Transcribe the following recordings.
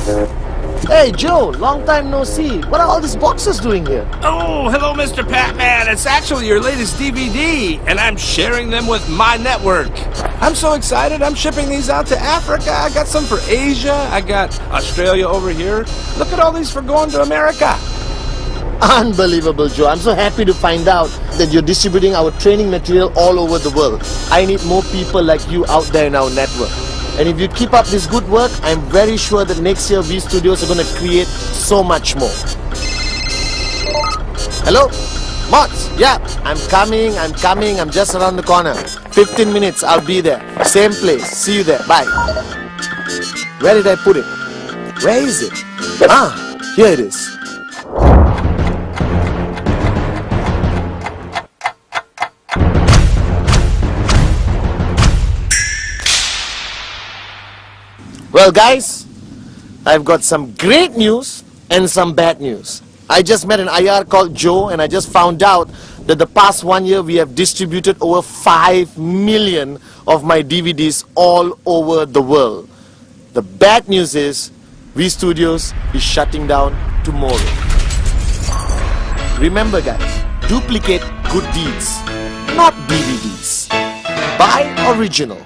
Hey Joe, long time no see. What are all these boxes doing here? Oh, hello, Mr. Patman. It's actually your latest DVD, and I'm sharing them with my network. I'm so excited. I'm shipping these out to Africa. I got some for Asia. I got Australia over here. Look at all these for going to America. Unbelievable, Joe. I'm so happy to find out that you're distributing our training material all over the world. I need more people like you out there in our network. And if you keep up this good work, I'm very sure that next year V Studios are going to create so much more. Hello? Mods? Yeah, I'm coming. I'm just around the corner. 15 minutes, I'll be there. Same place. See you there. Bye. Where did I put it? Where is it? Ah, here it is. Well guys, I've got some great news and some bad news. I just met an IR called Joe, and I just found out that the past 1 year we have distributed over 5 million of my DVDs all over the world. The bad news is V Studios is shutting down tomorrow. Remember guys, duplicate good deeds, not DVDs. Buy original.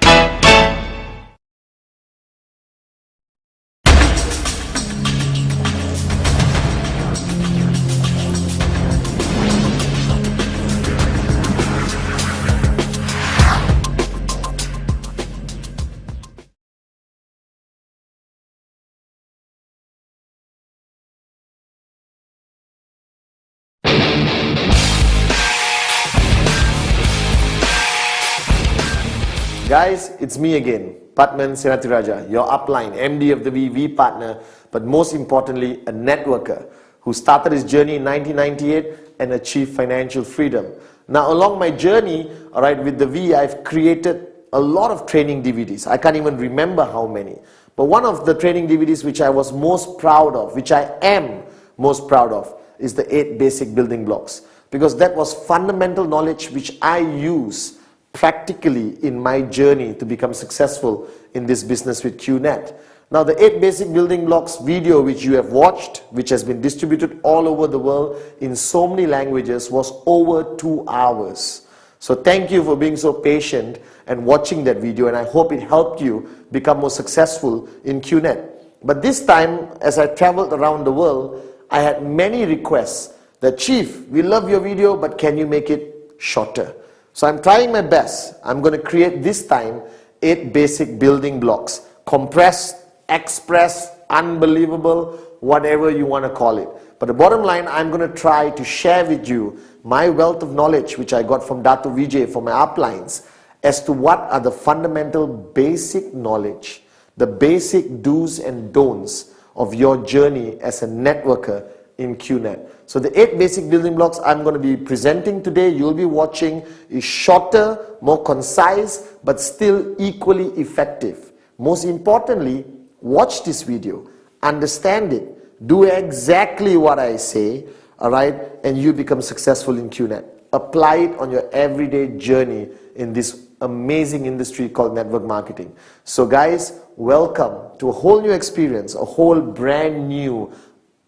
Guys, it's me again, Patman Senatiraja, your upline, MD of the VV partner, but most importantly, a networker who started his journey in 1998 and achieved financial freedom. Now, along my journey, with the V, I've created a lot of training DVDs. I can't even remember how many. But one of the training DVDs which I was most proud of, which I am most proud of, is the 8 basic building blocks. Because that was fundamental knowledge which I use practically in my journey to become successful in this business with QNET. Now the 8 basic building blocks video which you have watched, which has been distributed all over the world in so many languages, was over 2 hours. So thank you for being so patient and watching that video, and I hope it helped you become more successful in QNET. But this time, as I traveled around the world, I had many requests that, Chief, we love your video, but can you make it shorter? So I'm trying my best. I'm going to create this time 8 basic building blocks. Compressed, express, unbelievable, whatever you want to call it. But the bottom line, I'm going to try to share with you my wealth of knowledge which I got from Dr. Vijay for my uplines as to what are the fundamental basic knowledge, the basic do's and don'ts of your journey as a networker in QNET. So the 8 basic building blocks I'm going to be presenting today, you'll be watching, is shorter, more concise, but still equally effective. Most importantly, watch this video, understand it, do exactly what I say, and you become successful in QNET. Apply it on your everyday journey in this amazing industry called network marketing. So guys, welcome to a whole new experience, a whole brand new,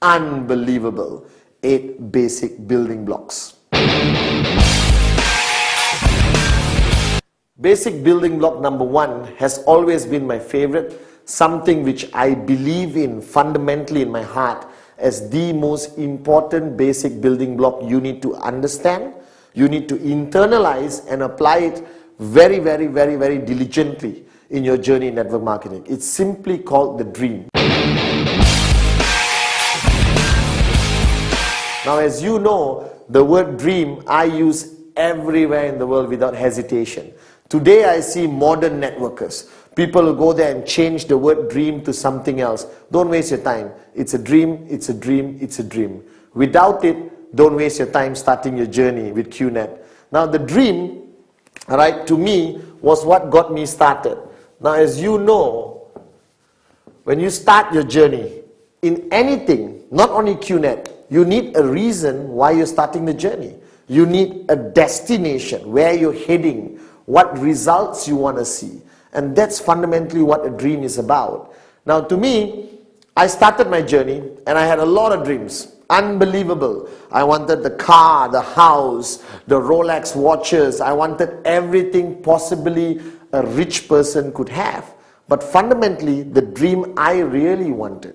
unbelievable 8 basic building blocks. Basic building block number 1 has always been my favorite, something which I believe in fundamentally in my heart as the most important basic building block you need to understand, you need to internalize and apply it very, very, very, very diligently in your journey in network marketing. It's simply called the dream. Now, as you know, the word dream I use everywhere in the world without hesitation. Today I see modern networkers. People will go there and change the word dream to something else. Don't waste your time. It's a dream, it's a dream, it's a dream. Without it, don't waste your time starting your journey with QNET. Now the dream, to me, was what got me started. Now as you know, when you start your journey in anything, not only QNET, you need a reason why you're starting the journey. You need a destination, where you're heading, what results you want to see. And that's fundamentally what a dream is about. Now to me, I started my journey and I had a lot of dreams. Unbelievable. I wanted the car, the house, the Rolex watches. I wanted everything possibly a rich person could have. But fundamentally, the dream I really wanted,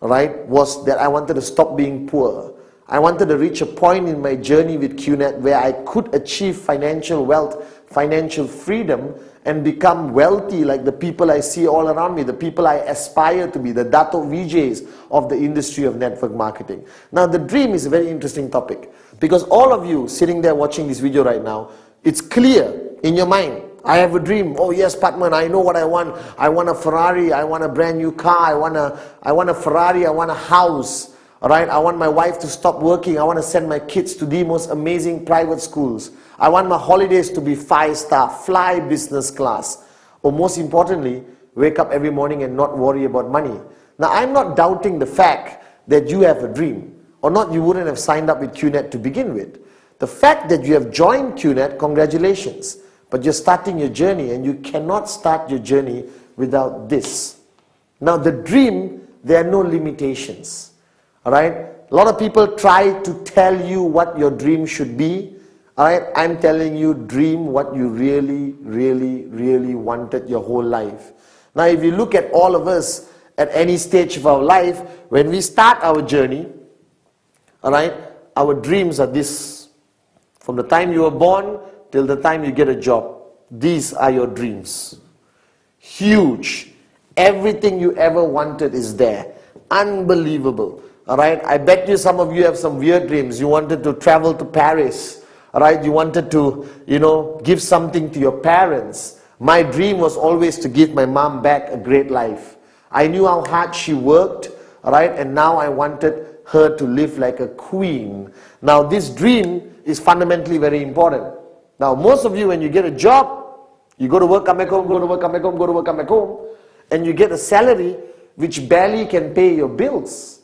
right, was that I wanted to stop being poor. I wanted to reach a point in my journey with QNET where I could achieve financial wealth, financial freedom, and become wealthy like the people I see all around me, the people I aspire to be, the Dato VJs of the industry of network marketing. Now, the dream is a very interesting topic because all of you sitting there watching this video right now, it's clear in your mind. I have a dream. Oh yes, Patman, I know what I want. I want a Ferrari. I want a brand new car. I want a Ferrari. I want a house. All right. I want my wife to stop working. I want to send my kids to the most amazing private schools. I want my holidays to be 5-star, fly business class. Or most importantly, wake up every morning and not worry about money. Now, I'm not doubting the fact that you have a dream. Or not, you wouldn't have signed up with QNET to begin with. The fact that you have joined QNET, congratulations. But you're starting your journey and you cannot start your journey without this. Now, the dream, there are no limitations. All right? A lot of people try to tell you what your dream should be. All right? I'm telling you, dream what you really, really, really wanted your whole life. Now, if you look at all of us at any stage of our life, when we start our journey, all right, our dreams are this. From the time you were born till the time you get a job, these are your dreams. Huge. Everything you ever wanted is there. Unbelievable. All right. I bet you some of you have some weird dreams. You wanted to travel to Paris. All right. You wanted to, give something to your parents. My dream was always to give my mom back a great life. I knew how hard she worked. All right. And now I wanted her to live like a queen. Now this dream is fundamentally very important. Now, most of you, when you get a job, you go to work, come back home, go to work, come back home, go to work, come back home, and you get a salary which barely can pay your bills.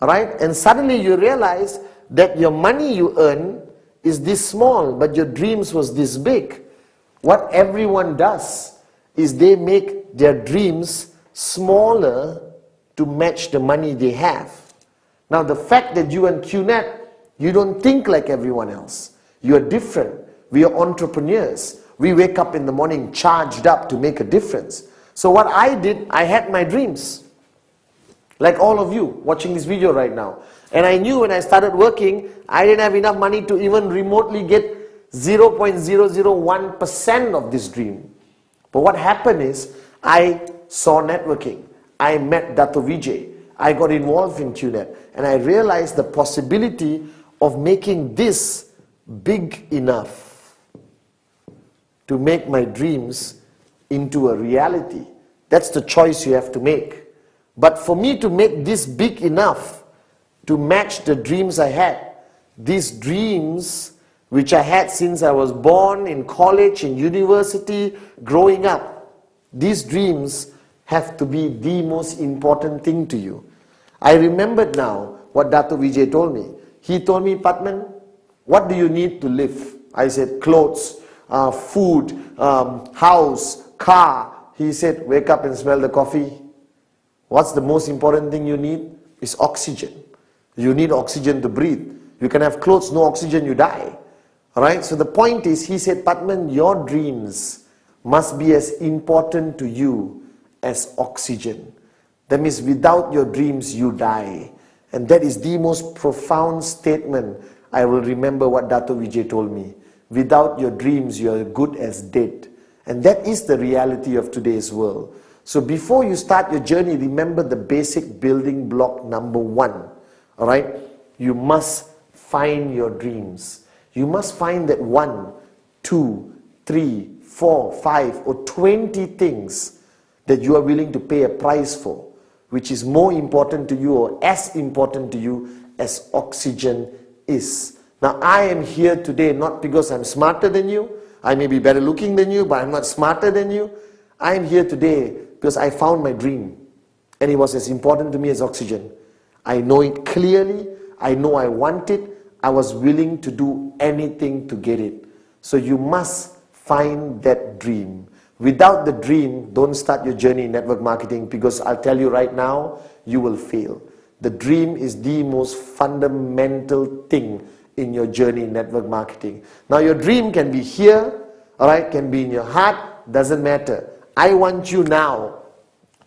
All right? And suddenly you realize that your money you earn is this small, but your dreams was this big. What everyone does is they make their dreams smaller to match the money they have. Now, the fact that you and QNET, you don't think like everyone else. You are different. We are entrepreneurs. We wake up in the morning charged up to make a difference. So what I did, I had my dreams. Like all of you watching this video right now. And I knew when I started working, I didn't have enough money to even remotely get 0.001% of this dream. But what happened is, I saw networking. I met Dato Vijay. I got involved in QNET. And I realized the possibility of making this big enough to make my dreams into a reality. That's the choice you have to make. But for me to make this big enough to match the dreams I had, these dreams which I had since I was born, in college, in university, growing up, these dreams have to be the most important thing to you. I remembered now what Dato Vijay told me. He told me, Patman, what do you need to live? I said, clothes, food, house, car. He said, wake up and smell the coffee. What's the most important thing you need? Is oxygen. You need oxygen to breathe. You can have clothes, no oxygen, you die. Alright, so the point is, he said, Patman, your dreams must be as important to you as oxygen. That means without your dreams, you die. And that is the most profound statement I will remember what Dato Vijay told me. Without your dreams, you are good as dead. And that is the reality of today's world. So before you start your journey, remember the basic building block number 1. All right? You must find your dreams. You must find that 1, 2, 3, 4, 5 or 20 things that you are willing to pay a price for, which is more important to you or as important to you as oxygen is. Now, I am here today not because I'm smarter than you. I may be better looking than you, but I'm not smarter than you. I am here today because I found my dream. And it was as important to me as oxygen. I know it clearly. I know I want it. I was willing to do anything to get it. So you must find that dream. Without the dream, don't start your journey in network marketing, because I'll tell you right now, you will fail. The dream is the most fundamental thing in your journey in network marketing. Now your dream can be here, alright, can be in your heart, doesn't matter. I want you now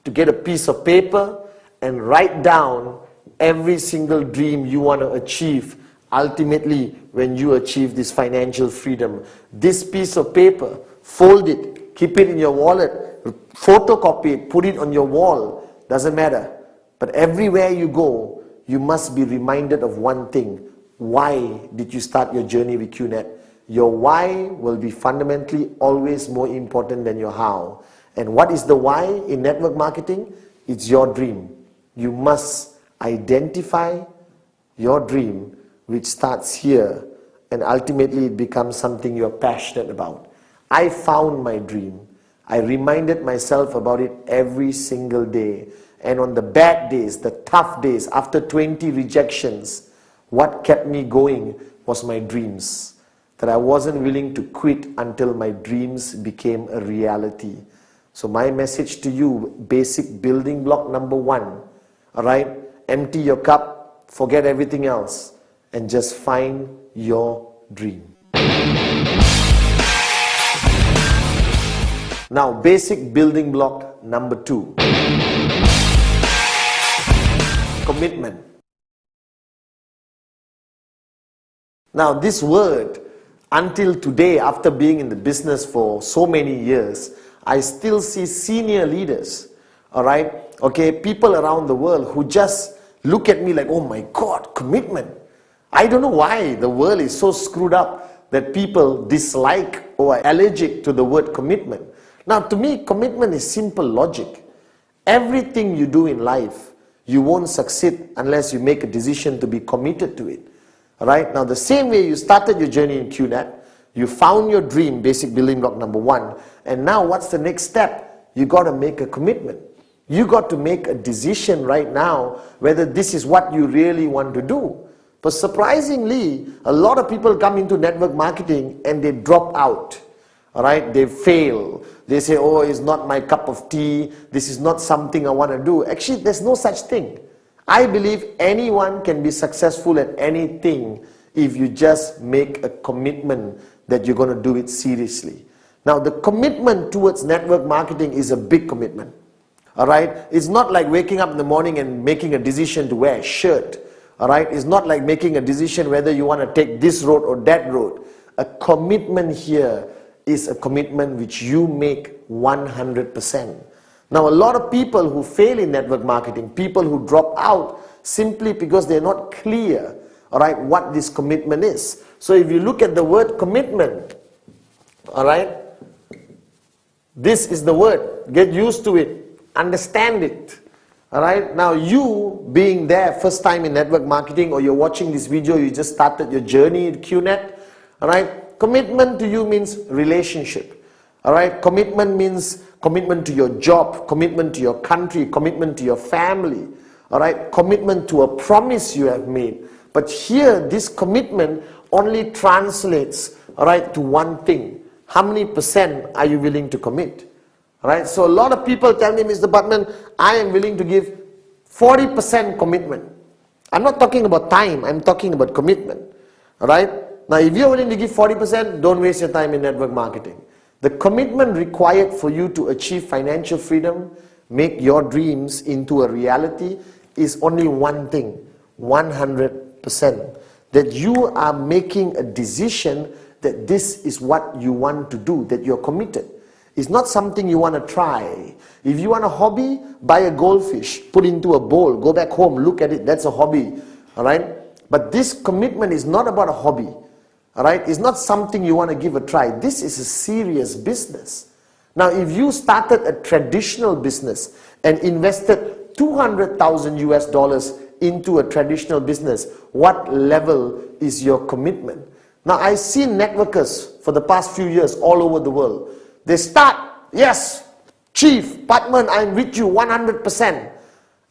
to get a piece of paper and write down every single dream you want to achieve ultimately when you achieve this financial freedom. This piece of paper, fold it, keep it in your wallet, photocopy it, put it on your wall, doesn't matter. But everywhere you go, you must be reminded of one thing. Why did you start your journey with QNET? Your why will be fundamentally always more important than your how. And what is the why in network marketing? It's your dream. You must identify your dream, which starts here, and ultimately it becomes something you're passionate about. I found my dream. I reminded myself about it every single day. And on the bad days, the tough days, after 20 rejections, what kept me going was my dreams. That I wasn't willing to quit until my dreams became a reality. So my message to you, basic building block number 1, alright? Empty your cup, forget everything else, and just find your dream. Now, basic building block number 2. Commitment. Now, this word, until today, after being in the business for so many years, I still see senior leaders, alright, okay, people around the world who just look at me like, oh my God, commitment. I don't know why the world is so screwed up that people dislike or are allergic to the word commitment. Now, to me, commitment is simple logic. Everything you do in life, you won't succeed unless you make a decision to be committed to it. Alright, now the same way you started your journey in QNET, you found your dream, basic building block number 1, and now what's the next step? You got to make a commitment. You got to make a decision right now whether this is what you really want to do. But surprisingly, a lot of people come into network marketing and they drop out. Alright, they fail. They say, oh, it's not my cup of tea. This is not something I want to do. Actually, there's no such thing. I believe anyone can be successful at anything if you just make a commitment that you're going to do it seriously. Now, the commitment towards network marketing is a big commitment. Alright, it's not like waking up in the morning and making a decision to wear a shirt. Alright, it's not like making a decision whether you want to take this road or that road. A commitment here is a commitment which you make 100%. Now, a lot of people who fail in network marketing, people who drop out simply because they're not clear, alright, what this commitment is. So if you look at the word commitment, alright, this is the word. Get used to it. Understand it. Alright, now you being there first time in network marketing, or you're watching this video, you just started your journey in QNET, alright, commitment to you means relationship. Alright, commitment means commitment to your job, commitment to your country, commitment to your family, alright, commitment to a promise you have made. But here, this commitment only translates, alright, to one thing. How many percent are you willing to commit? Alright, so a lot of people tell me, Mr. Butman, I am willing to give 40% commitment. I'm not talking about time, I'm talking about commitment. Alright, now if you're willing to give 40%, don't waste your time in network marketing. The commitment required for you to achieve financial freedom, make your dreams into a reality, is only one thing, 100%. That you are making a decision that this is what you want to do, that you're committed. It's not something you want to try. If you want a hobby, buy a goldfish, put into a bowl, go back home, look at it, that's a hobby. Alright? But this commitment is not about a hobby. Alright? It's not something you want to give a try. This is a serious business. Now, if you started a traditional business and invested 200,000 US dollars into a traditional business, what level is your commitment? Now, I've seen networkers for the past few years all over the world. They start, yes, Chief, Patman, I'm with you 100%.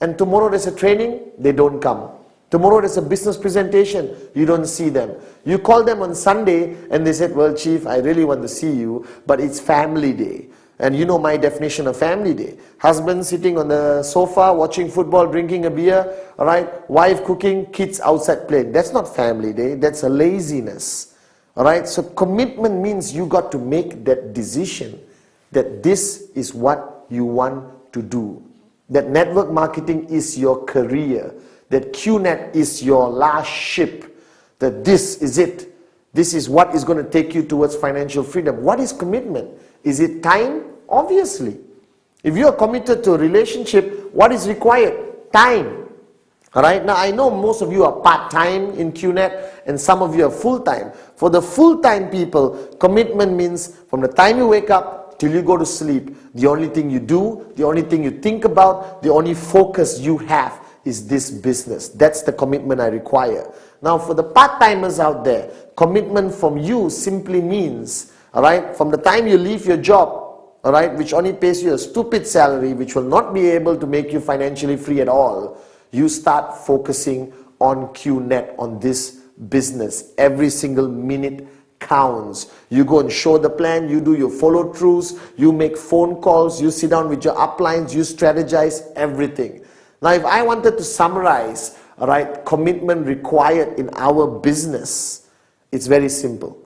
And tomorrow there's a training, they don't come. Tomorrow there's a business presentation, you don't see them. You call them on Sunday and they said, well, Chief, I really want to see you, but it's family day. And you know my definition of family day. Husband sitting on the sofa, watching football, drinking a beer, all right? Wife cooking, kids outside playing. That's not family day, that's a laziness. All right? So commitment means you got to make that decision that this is what you want to do. That network marketing is your career. That QNET is your last ship. That this is it. This is what is going to take you towards financial freedom. What is commitment? Is it time? Obviously. If you are committed to a relationship, what is required? Time. Alright, now I know most of you are part-time in QNET and some of you are full-time. For the full-time people, commitment means from the time you wake up till you go to sleep, the only thing you do, the only thing you think about, the only focus you have is this business. That's the commitment I require. Now for the part-timers out there, commitment from you simply means, alright, from the time you leave your job, alright, which only pays you a stupid salary, which will not be able to make you financially free at all, you start focusing on QNET, on this business. Every single minute counts. You go and show the plan, you do your follow-throughs, you make phone calls, you sit down with your uplines, you strategize everything. Now if I wanted to summarize, alright, commitment required in our business, it's very simple.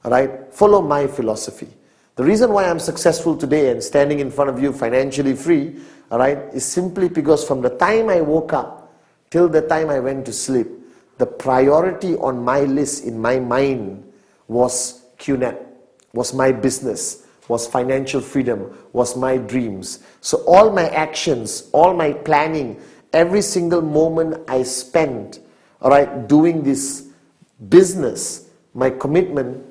Alright, follow my philosophy. The reason why I'm successful today and standing in front of you financially free, alright, is simply because from the time I woke up till the time I went to sleep, the priority on my list in my mind was QNET, was my business, was financial freedom, was my dreams. So all my actions, all my planning, every single moment I spent, alright, doing this business, my commitment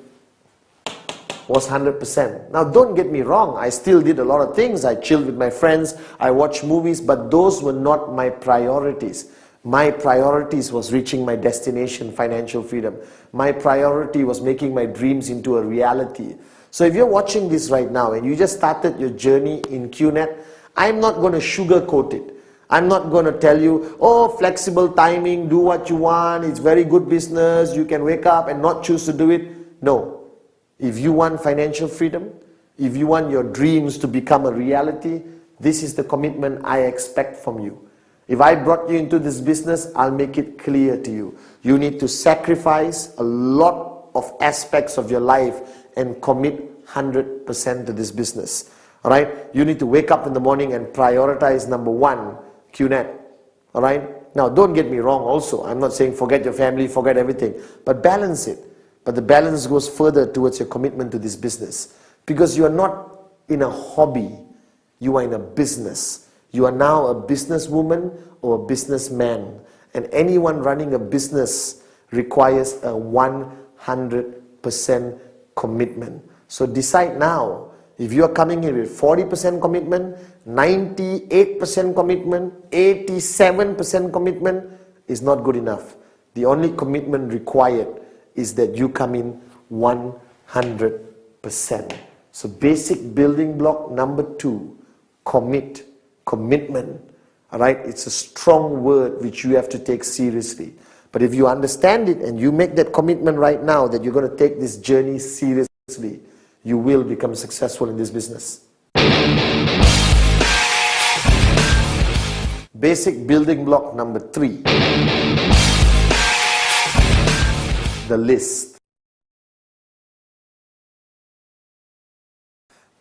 was 100%. Now don't get me wrong, I still did a lot of things. I chilled with my friends, I watched movies, but those were not my priorities. My priorities was reaching my destination, financial freedom. My priority was making my dreams into a reality. So if you're watching this right now and you just started your journey in QNET, I'm not going to sugarcoat it. I'm not going to tell you, oh, flexible timing, do what you want, it's very good business, you can wake up and not choose to do it. No. If you want financial freedom, if you want your dreams to become a reality, this is the commitment I expect from you. If I brought you into this business, I'll make it clear to you. You need to sacrifice a lot of aspects of your life and commit 100% to this business. Alright? You need to wake up in the morning and prioritize number one, QNET. Alright? Now don't get me wrong also. I'm not saying forget your family, forget everything. But balance it. But the balance goes further towards your commitment to this business. Because you are not in a hobby. You are in a business. You are now a businesswoman or a businessman. And anyone running a business requires a 100% commitment. So decide now. If you are coming in with 40% commitment, 98% commitment, 87% commitment is not good enough. The only commitment required is that you come in 100%. So basic building block number 2, commit. Commitment, alright, it's a strong word which you have to take seriously. But if you understand it and you make that commitment right now that you're going to take this journey seriously, you will become successful in this business. Basic building block number 3, the list.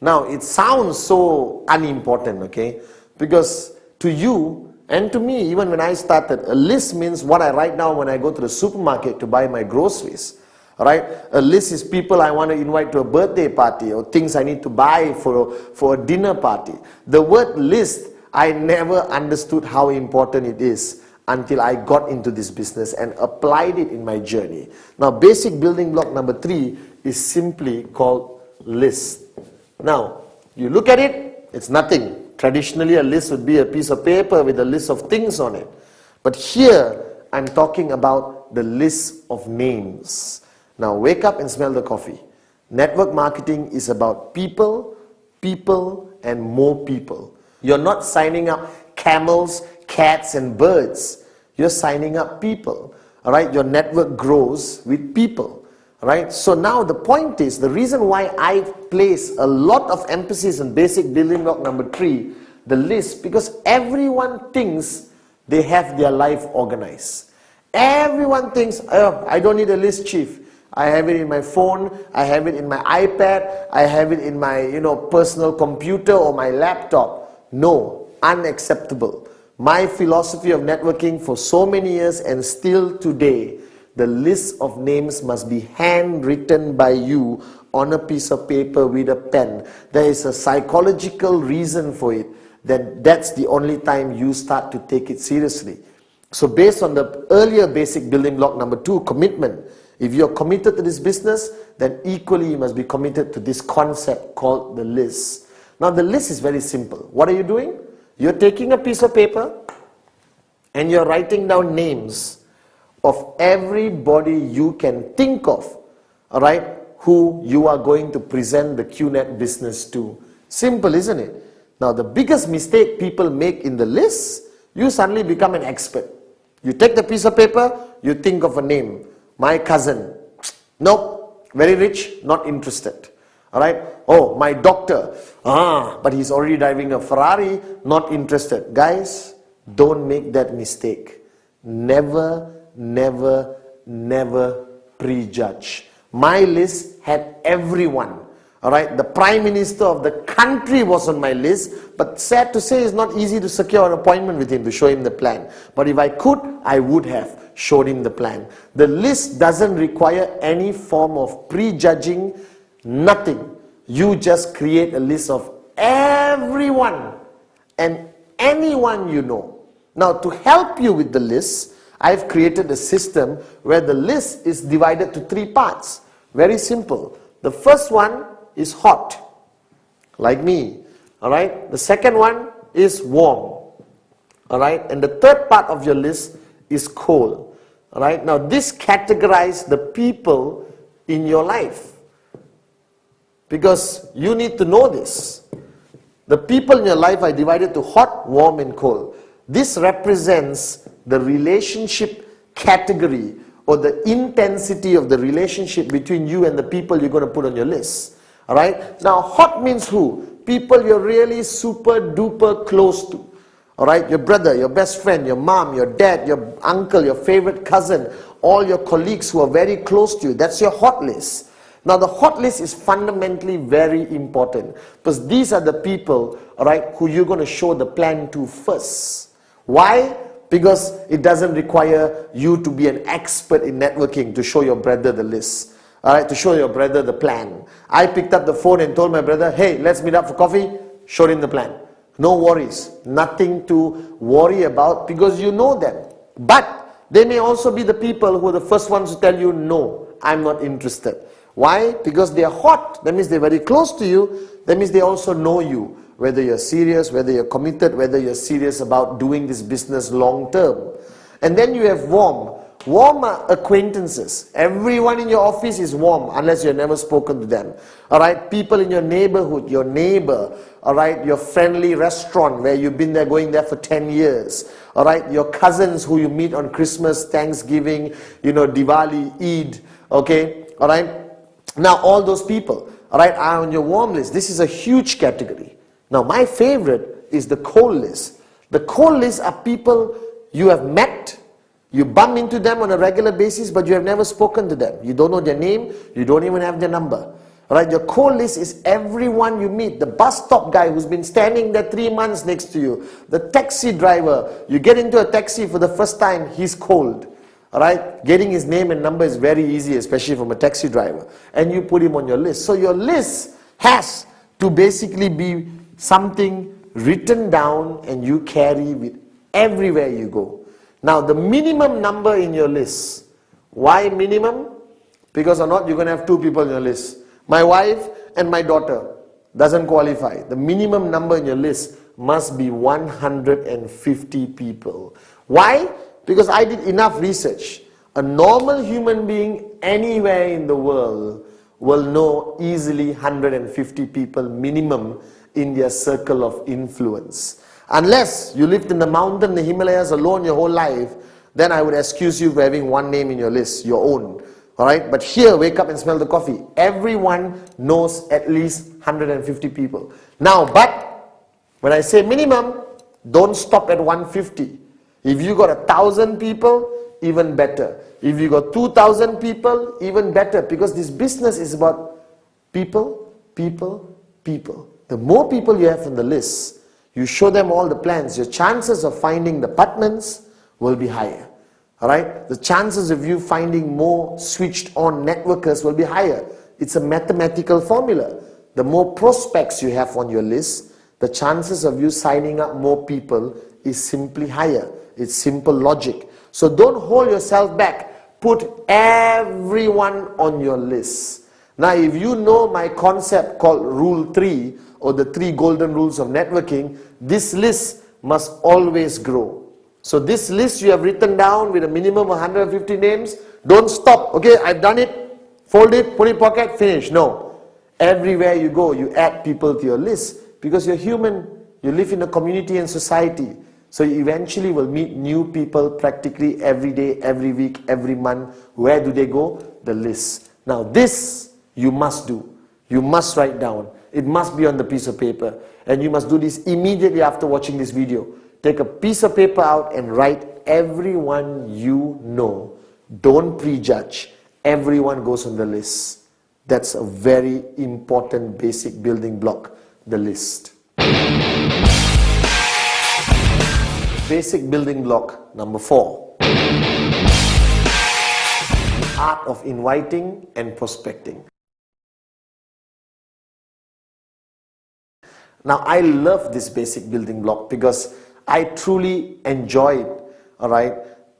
Now it sounds so unimportant, okay? Because to you and to me, even when I started, a list means what I write down when I go to the supermarket to buy my groceries. Alright? A list is people I want to invite to a birthday party or things I need to buy for a dinner party. The word list, I never understood how important it is until I got into this business and applied it in my journey. Now, basic building block number 3 is simply called list. Now, you look at it, it's nothing. Traditionally, a list would be a piece of paper with a list of things on it. But here, I'm talking about the list of names. Now, wake up and smell the coffee. Network marketing is about people, and more people. You're not signing up camels, cats, and birds. You're signing up people. All right? Your network grows with people. Right? So now the point is, the reason why I place a lot of emphasis on basic building block number 3, the list, because everyone thinks they have their life organized. Everyone thinks, oh, I don't need a list, chief. I have it in my phone, I have it in my iPad, I have it in my personal computer or my laptop. No, unacceptable. My philosophy of networking for so many years and still today, the list of names must be handwritten by you on a piece of paper with a pen. There is a psychological reason for it, that that's the only time you start to take it seriously. So based on the earlier basic building block number 2, commitment, if you're committed to this business, then equally you must be committed to this concept called the list. Now the list is very simple. What are you doing? You're taking a piece of paper and you're writing down names of everybody you can think of, all right, who you are going to present the QNET business to. Simple, isn't it? Now the biggest mistake people make in the list, you suddenly become an expert. You take the piece of paper, you think of a name. My cousin, nope, very rich, not interested. All right. Oh, my doctor, but he's already driving a Ferrari, not interested. Guys, don't make that mistake. Never, never, never prejudge. My list had everyone. All right. The Prime Minister of the country was on my list, but sad to say, it's not easy to secure an appointment with him to show him the plan. But if I could, I would have showed him the plan. The list doesn't require any form of prejudging, nothing. You just create a list of everyone and anyone you know. Now to help you with the list, I've created a system where the list is divided to 3 parts. Very simple. The first one is hot, like me. All right. The second one is warm. All right. And the third part of your list is cold. All right. Now this categorizes the people in your life, because you need to know this. The people in your life are divided to hot, warm and cold. This represents the relationship category or the intensity of the relationship between you and the people you're going to put on your list. All right. Now hot means who? People you're really super duper close to. All right, your brother, your best friend, your mom, your dad, your uncle, your favorite cousin, all your colleagues who are very close to you. That's your hot list. Now the hot list is fundamentally very important, because these are the people, all right, who you're going to show the plan to first. Why? Because it doesn't require you to be an expert in networking to show your brother the list. All right, to show your brother the plan. I picked up the phone and told my brother, hey, let's meet up for coffee. Showed him the plan. No worries, nothing to worry about, because you know them. But they may also be the people who are the first ones to tell you, no, I'm not interested. Why? Because they are hot. That means they're very close to you. That means they also know you, whether you're serious, whether you're committed, whether you're serious about doing this business long term. And then you have warm. Warm are acquaintances. Everyone in your office is warm unless you've never spoken to them. Alright, people in your neighborhood, your neighbor, alright, your friendly restaurant where you've been there, going there for 10 years. Alright, your cousins who you meet on Christmas, Thanksgiving, Diwali, Eid. Okay, alright. Now all those people, alright, are on your warm list. This is a huge category. Now my favorite is the cold list. The cold list are people you have met. You bump into them on a regular basis, but you have never spoken to them. You don't know their name, you don't even have their number. Alright, your cold list is everyone you meet. The bus stop guy who's been standing there 3 months next to you. The taxi driver, you get into a taxi for the first time, he's cold. Alright, getting his name and number is very easy, especially from a taxi driver. And you put him on your list. So your list has to basically be something written down and you carry with everywhere you go. Now the minimum number in your list. Why minimum? Because or not, you're going to have 2 people in your list. My wife and my daughter doesn't qualify. The minimum number in your list must be 150 people. Why? Because I did enough research. A normal human being anywhere in the world will know easily 150 people minimum in their circle of influence. Unless you lived in the mountain, the Himalayas alone your whole life, then I would excuse you for having one name in your list, your own. Alright, but here, wake up and smell the coffee. Everyone knows at least 150 people. Now, but when I say minimum, don't stop at 150. If you got 1,000 people, even better. If you got 2,000 people, even better. Because this business is about people, people, people. The more people you have on the list, you show them all the plans, your chances of finding the partners will be higher. Alright? The chances of you finding more switched on networkers will be higher. It's a mathematical formula. The more prospects you have on your list, the chances of you signing up more people is simply higher. It's simple logic. So don't hold yourself back. Put everyone on your list. Now, if you know my concept called Rule 3 or the 3 golden rules of networking, this list must always grow. So this list you have written down with a minimum of 150 names, don't stop. Okay, I've done it, fold it, put it in pocket, finish. No. Everywhere you go, you add people to your list because you're human. You live in a community and society. So you eventually will meet new people practically every day, every week, every month. Where do they go? The list. Now this you must do. You must write down. It must be on the piece of paper. And you must do this immediately after watching this video. Take a piece of paper out and write everyone you know. Don't prejudge. Everyone goes on the list. That's a very important basic building block, the list. Basic building block number 4. The art of inviting and prospecting. Now I love this basic building block because I truly enjoyed,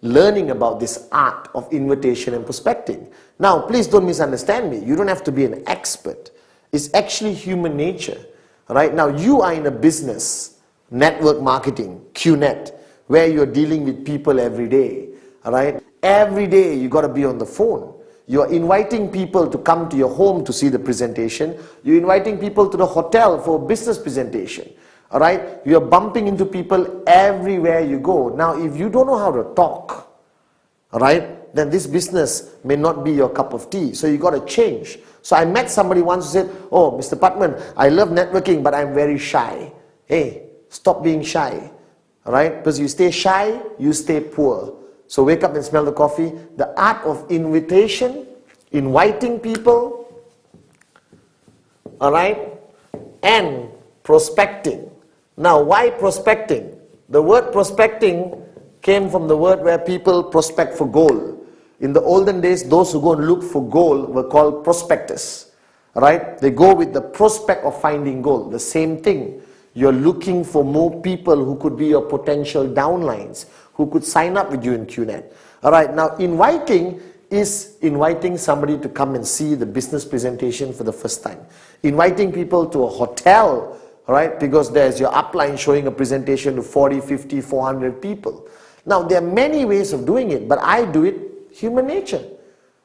learning about this art of invitation and prospecting. Now, please don't misunderstand me. You don't have to be an expert. It's actually human nature. Right now, you are in a business, network marketing, QNET, where you're dealing with people every day. Right? Every day, you got to be on the phone. You're inviting people to come to your home to see the presentation. You're inviting people to the hotel for a business presentation. Alright, you're bumping into people everywhere you go. Now, if you don't know how to talk, alright, then this business may not be your cup of tea. So you got to change. So I met somebody once who said, "Oh, Mr. Patman, I love networking, but I'm very shy." Hey, stop being shy. Alright, because you stay shy, you stay poor. So wake up and smell the coffee. The art of invitation, inviting people, alright, and prospecting. Now, why prospecting? The word prospecting came from the word where people prospect for gold. In the olden days, those who go and look for gold were called prospectors. Right? They go with the prospect of finding gold. The same thing. You're looking for more people who could be your potential downlines, who could sign up with you in QNET. Alright, now inviting is inviting somebody to come and see the business presentation for the first time. Inviting people to a hotel, right? Because there's your upline showing a presentation to 40, 50, 400 people. Now, there are many ways of doing it, but I do it human nature.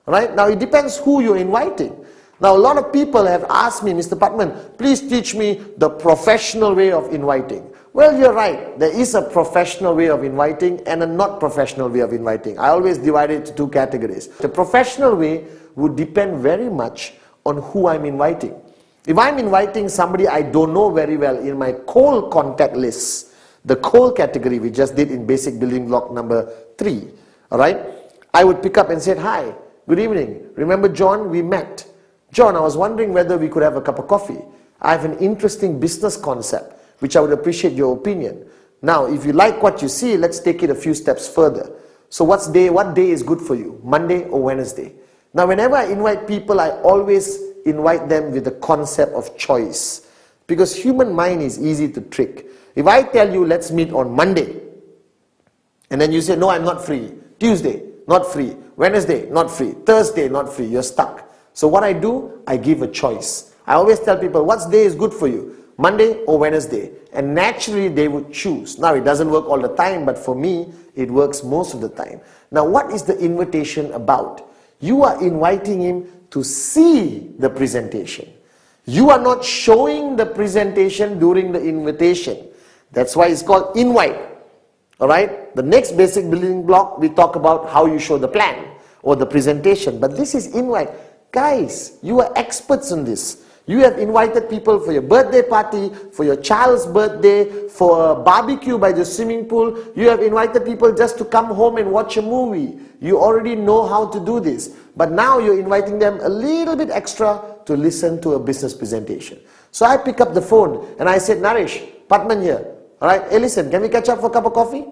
Right? Now, it depends who you're inviting. Now, a lot of people have asked me, "Mr. Patman, please teach me the professional way of inviting." Well, you're right. There is a professional way of inviting and a not professional way of inviting. I always divide it into 2 categories. The professional way would depend very much on who I'm inviting. If I'm inviting somebody I don't know very well in my cold contact list, the cold category we just did in basic building block number 3, alright, I would pick up and say, "Hi, good evening. Remember John? We met. John, I was wondering whether we could have a cup of coffee. I have an interesting business concept, which I would appreciate your opinion. Now, if you like what you see, let's take it a few steps further. So what day is good for you? Monday or Wednesday?" Now, whenever I invite people, I always invite them with the concept of choice. Because human mind is easy to trick. If I tell you, "Let's meet on Monday," and then you say, "No, I'm not free. Tuesday, not free. Wednesday, not free. Thursday, not free," you're stuck. So what I do, I give a choice. I always tell people, what day is good for you? Monday or Wednesday? And naturally, they would choose. Now, it doesn't work all the time, but for me, it works most of the time. Now, what is the invitation about? You are inviting him to see the presentation. You are not showing the presentation during the invitation. That's why it's called invite. Alright? The next basic building block, we talk about how you show the plan. or the presentation, but this is invite. Guys, you are experts in this. You have invited people for your birthday party, for your child's birthday, for a barbecue by the swimming pool. You have invited people just to come home and watch a movie. You already know how to do this. But now you're inviting them a little bit extra to listen to a business presentation. So I pick up the phone and I said, Naresh, Patman here. All right, hey listen, can we catch up for a cup of coffee?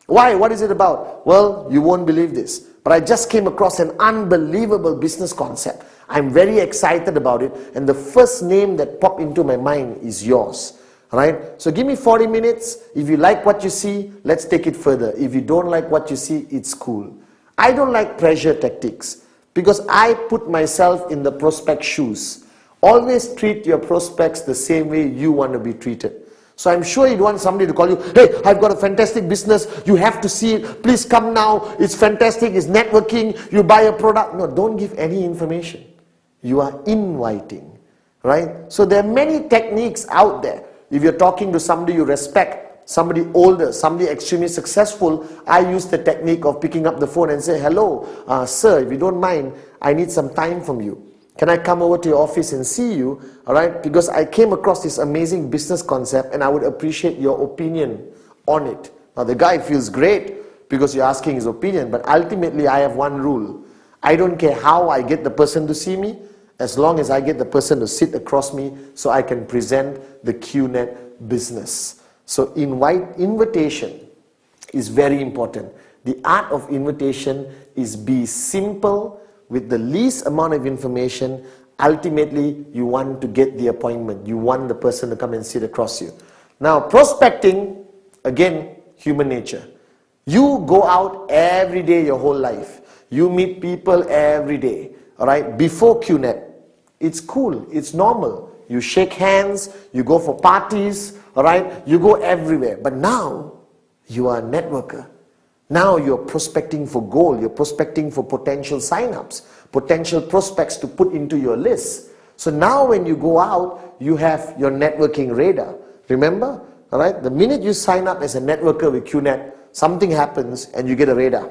Why? What is it about? Well, you won't believe this, but I just came across an unbelievable business concept. I'm very excited about it, and the first name that popped into my mind is yours. Alright, so give me 40 minutes. If you like what you see, let's take it further. If you don't like what you see, it's cool. I don't like pressure tactics because I put myself in the prospect's shoes. Always treat your prospects the same way you want to be treated. So I'm sure you'd want somebody to call you, hey, I've got a fantastic business, you have to see it, please come now, it's fantastic, it's networking, you buy a product. No, don't give any information. You are inviting, right? So there are many techniques out there. If you're talking to somebody you respect, somebody older, somebody extremely successful, I use the technique of picking up the phone and say, hello, sir, if you don't mind, I need some time from you. Can I come over to your office and see you? All right, because I came across this amazing business concept and I would appreciate your opinion on it. Now the guy feels great because you're asking his opinion, but ultimately I have one rule. I don't care how I get the person to see me, as long as I get the person to sit across me so I can present the QNET business. So invitation is very important. The art of invitation is be simple, with the least amount of information. Ultimately, you want to get the appointment. You want the person to come and sit across you. Now, prospecting, again, human nature. You go out every day your whole life. You meet people every day. All right, before QNET, it's cool, it's normal. You shake hands, you go for parties, all right, you go everywhere. But now, you are a networker. Now you're prospecting for gold, you're prospecting for potential sign-ups, potential prospects to put into your list. So now when you go out, you have your networking radar. Remember? All right? The minute you sign up as a networker with QNET, something happens and you get a radar.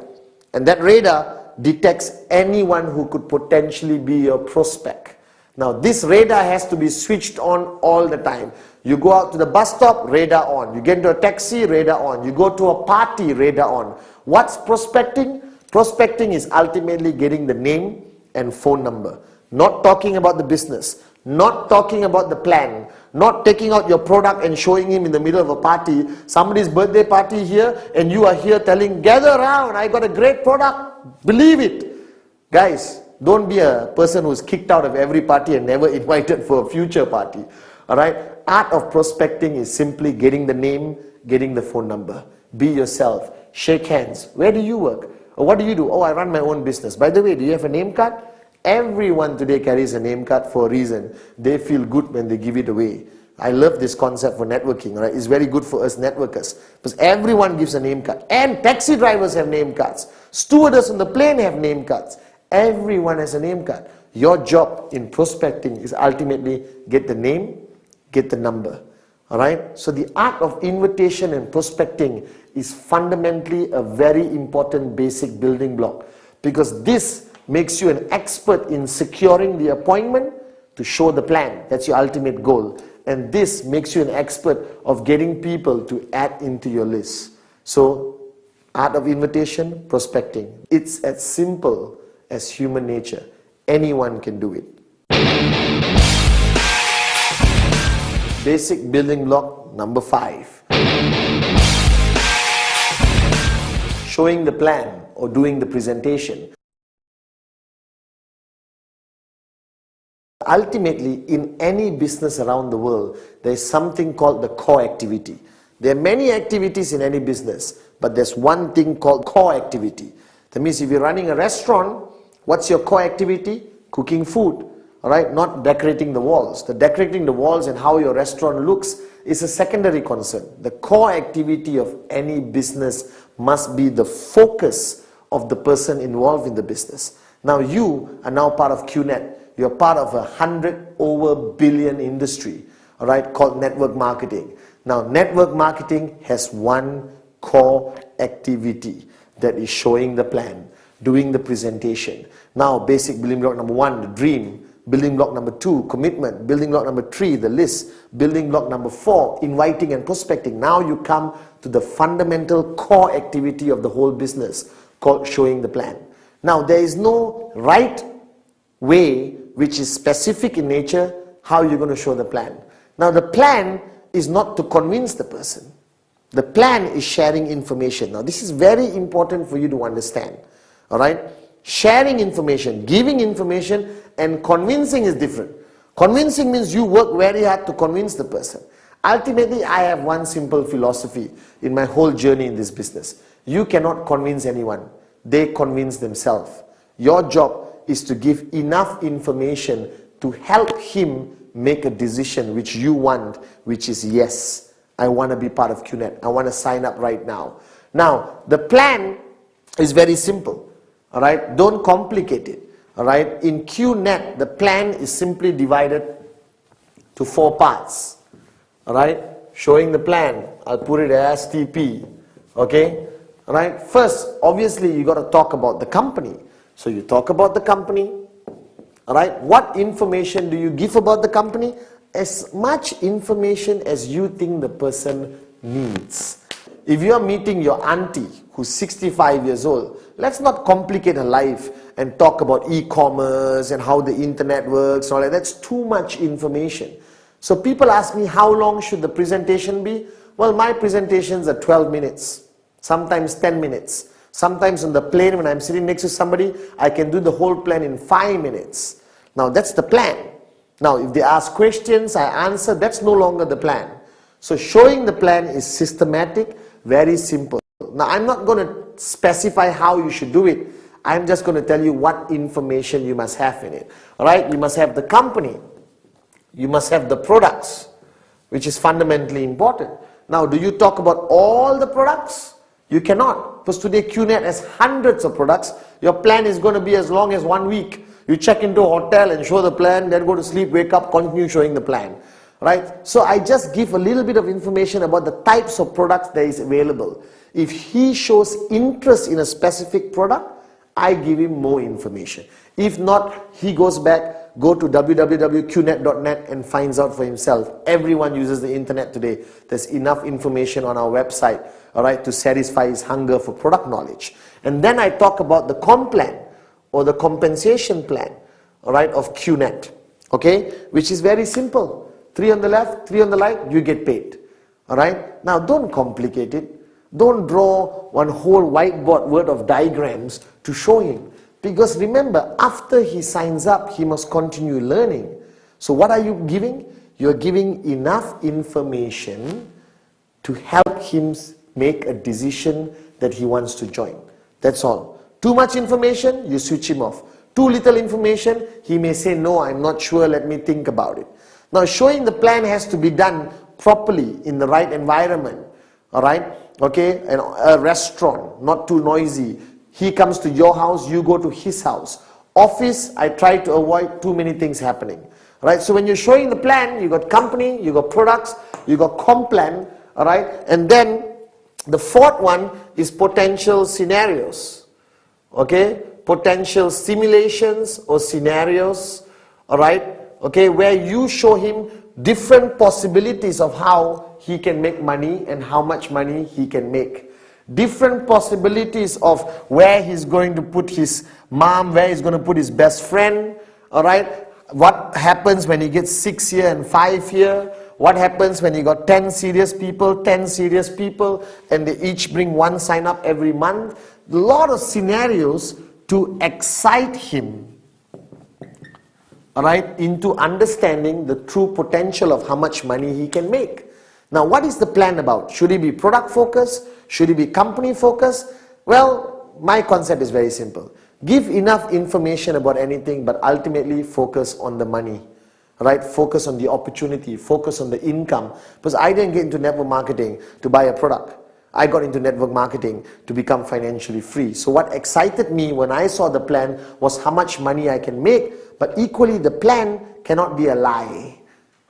And that radar detects anyone who could potentially be your prospect. Now this radar has to be switched on all the time. You go out to the bus stop, radar on. You get into a taxi, radar on. You go to a party, radar on. What's prospecting? Prospecting is ultimately getting the name and phone number. Not talking about the business. Not talking about the plan. Not taking out your product and showing him in the middle of a party. Somebody's birthday party here and you are here telling, gather around, I got a great product. Believe it. Guys, don't be a person who's kicked out of every party and never invited for a future party. Alright? Art of prospecting is simply getting the name, getting the phone number. Be yourself. Shake hands. Where do you work? Or what do you do? Oh, I run my own business. By the way, do you have a name card? Everyone today carries a name card for a reason. They feel good when they give it away. I love this concept for networking. Right? It's very good for us networkers. Because everyone gives a name card. And taxi drivers have name cards. Stewardess on the plane have name cards. Everyone has a name card. Your job in prospecting is ultimately get the name, get the number. Alright? So the art of invitation and prospecting is fundamentally a very important basic building block. Because this makes you an expert in securing the appointment to show the plan. That's your ultimate goal. And this makes you an expert of getting people to add into your list. So, art of invitation, prospecting. It's as simple as human nature. Anyone can do it. Basic building block number 5. Showing the plan or doing the presentation. Ultimately, in any business around the world, there is something called the core activity. There are many activities in any business, but there's one thing called core activity. That means if you're running a restaurant, what's your core activity? Cooking food. Alright, not decorating the walls. The decorating the walls and how your restaurant looks is a secondary concern. The core activity of any business must be the focus of the person involved in the business. Now you are now part of QNET. You're part of a 100 billion industry, alright, called network marketing. Now network marketing has one core activity, that is showing the plan. doing the presentation. Now, basic building block number 1, the dream. Building block number 2, commitment. Building block number 3, the list. Building block number 4, inviting and prospecting. Now you come to the fundamental core activity of the whole business called showing the plan. Now, there is no right way which is specific in nature how you're going to show the plan. Now, the plan is not to convince the person. The plan is sharing information. Now, this is very important for you to understand. All right? Sharing information, giving information, and convincing is different. Convincing means you work very hard to convince the person. Ultimately, I have one simple philosophy in my whole journey in this business. You cannot convince anyone. They convince themselves. Your job is to give enough information to help him make a decision which you want, which is yes, I want to be part of QNET. I want to sign up right now. Now, the plan is very simple. All right, don't complicate it. All right, in QNET, the plan is simply divided to 4 parts. All right, showing the plan, I'll put it as TP. Okay, all right. First, obviously, you got to talk about the company. So you talk about the company. All right, what information do you give about the company? As much information as you think the person needs. If you are meeting your auntie who's 65 years old, let's not complicate her life and talk about e-commerce and how the internet works and all that. That's too much information. So people ask me, how long should the presentation be? Well, my presentations are 12 minutes, sometimes 10 minutes. Sometimes on the plane when I'm sitting next to somebody, I can do the whole plan in 5 minutes. Now that's the plan. Now if they ask questions, I answer, that's no longer the plan. So showing the plan is systematic, very simple. Now I'm not going to specify how you should do it. I'm just going to tell you what information you must have in it. Alright, you must have the company. You must have the products, which is fundamentally important. Now, do you talk about all the products? You cannot, because today QNET has hundreds of products. Your plan is going to be as long as 1 week. You check into a hotel and show the plan, then go to sleep, wake up, continue showing the plan. Right? So I just give a little bit of information about the types of products that is available. If he shows interest in a specific product, I give him more information. If not, he goes back, go to www.qnet.net and finds out for himself. Everyone uses the internet today. There's enough information on our website, all right, to satisfy his hunger for product knowledge. And then I talk about the comp plan or the compensation plan, all right, of QNET, okay, which is very simple. 3 on the left, 3 on the right, you get paid. All right? Now, don't complicate it. Don't draw one whole whiteboard worth of diagrams to show him. Because remember, after he signs up, he must continue learning. So what are you giving? You're giving enough information to help him make a decision that he wants to join. That's all. Too much information, you switch him off. Too little information, he may say, no, I'm not sure, let me think about it. Now, showing the plan has to be done properly in the right environment. All right? Okay? And a restaurant, not too noisy. He comes to your house, you go to his house. Office, I try to avoid too many things happening. All right? So when you're showing the plan, you got company, you got products, you got comp plan. All right? And then the 4th one is potential scenarios. Okay? Potential simulations or scenarios. All right? Okay, where you show him different possibilities of how he can make money and how much money he can make. Different possibilities of where he's going to put his mom, where he's going to put his best friend. All right, what happens when he gets 6 year and 5 year? What happens when you got 10 serious people, and they each bring 1 sign up every month? A lot of scenarios to excite him. All right, into understanding the true potential of how much money he can make. Now, what is the plan about? Should he be product focused? Should he be company focused? Well, my concept is very simple. Give enough information about anything, but ultimately focus on the money. Right? Focus on the opportunity, focus on the income. Because I didn't get into network marketing to buy a product. I got into network marketing to become financially free. So what excited me when I saw the plan was how much money I can make, but equally the plan cannot be a lie.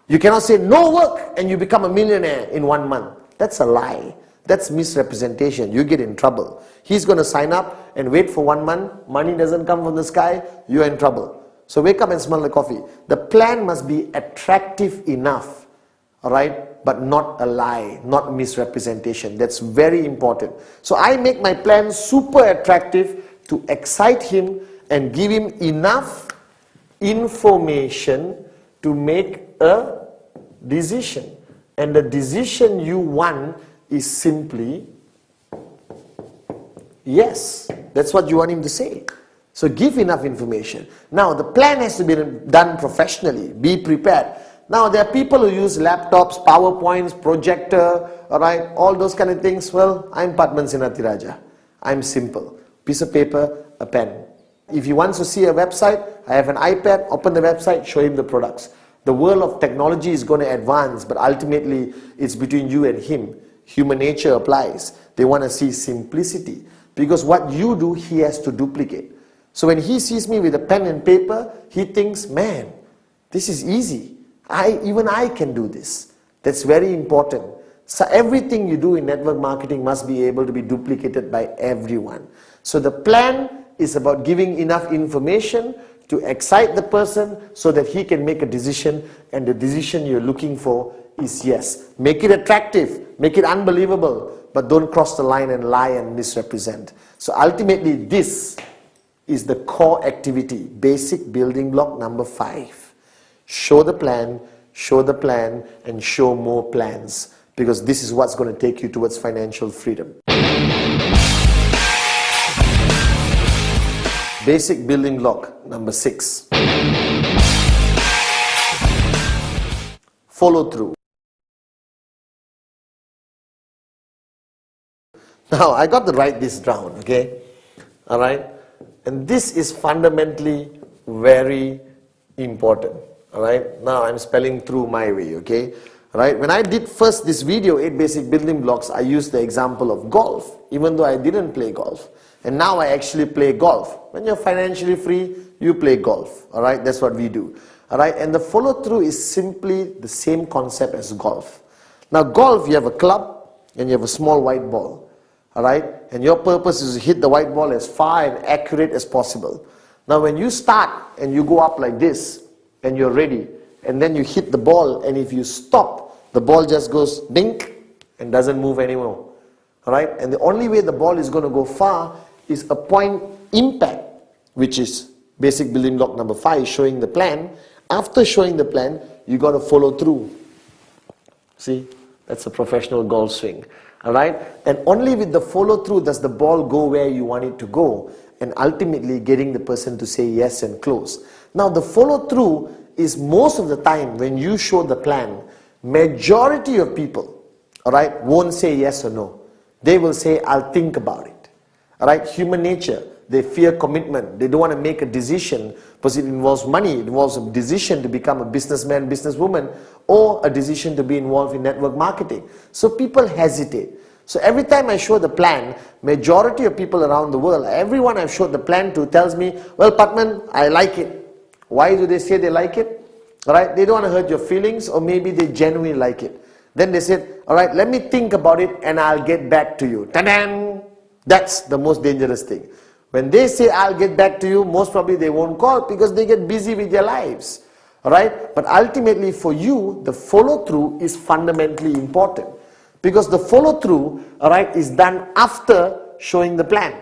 You cannot say no work and you become a millionaire in 1 month. That's a lie. That's misrepresentation. You get in trouble. He's going to sign up and wait for 1 month. Money doesn't come from the sky. You're in trouble. So wake up and smell the coffee. The plan must be attractive enough, all right, but not a lie, not misrepresentation. That's very important. So I make my plan super attractive to excite him and give him enough information to make a decision. And the decision you want is simply yes. That's what you want him to say. So give enough information. Now the plan has to be done professionally. Be prepared. Now there are people who use laptops, PowerPoints, projector, alright, all those kind of things. Well, I'm Padman Sinatiraja. I'm simple. Piece of paper, a pen. If he wants to see a website, I have an iPad, open the website, show him the products. The world of technology is going to advance, but ultimately it's between you and him. Human nature applies. They want to see simplicity. Because what you do, he has to duplicate. So when he sees me with a pen and paper, he thinks, man, this is easy. Even I can do this. That's very important. So everything you do in network marketing must be able to be duplicated by everyone. So the plan is about giving enough information to excite the person so that he can make a decision, and the decision you're looking for is yes. Make it attractive, make it unbelievable, but don't cross the line and lie and misrepresent. So ultimately this is the core activity, basic building block number 5. Show the plan, and show more plans, because this is what's going to take you towards financial freedom. Basic building block number 6. Follow through. Now I got to write this down, okay? Alright? And this is fundamentally very important. Alright? Now I'm spelling through my way, okay? Alright? When I did first this video, 8 basic building blocks, I used the example of golf, even though I didn't play golf. And now I actually play golf. When you're financially free, you play golf. Alright? That's what we do. Alright? And the follow through is simply the same concept as golf. Now golf, you have a club and you have a small white ball. Alright? And your purpose is to hit the white ball as far and accurate as possible. Now when you start and you go up like this and you're ready, and then you hit the ball, and if you stop, the ball just goes dink and doesn't move anymore. Alright? And the only way the ball is going to go far is a point impact, which is basic building block number 5, showing the plan. After showing the plan, you got to follow through. See, that's a professional golf swing. Alright? And only with the follow through does the ball go where you want it to go, and ultimately getting the person to say yes and close. Now the follow through is most of the time when you show the plan, majority of people, alright, won't say yes or no. They will say, I'll think about it. Alright, human nature, they fear commitment. They don't want to make a decision because it involves money. It involves a decision to become a businessman, businesswoman, or a decision to be involved in network marketing. So people hesitate. So every time I show the plan, majority of people around the world, everyone I've showed the plan to tells me, well, Padman, I like it. Why do they say they like it? Alright, they don't want to hurt your feelings, or maybe they genuinely like it. Then they said, alright, let me think about it and I'll get back to you. Ta-da! That's the most dangerous thing. When they say I'll get back to you, most probably they won't call because they get busy with their lives. Alright? But ultimately for you, the follow through is fundamentally important. Because the follow through, alright, is done after showing the plan.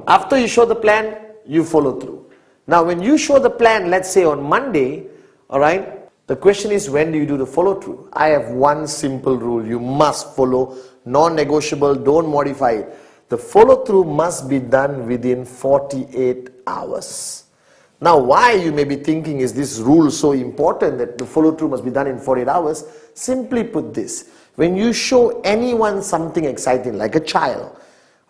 After you show the plan, you follow through. Now when you show the plan, let's say on Monday, alright, the question is, when do you do the follow through? I have one simple rule. You must follow, non-negotiable, don't modify it. The follow through must be done within 48 hours. Now why, you may be thinking, is this rule so important that the follow through must be done in 48 hours? Simply put this, when you show anyone something exciting, like a child,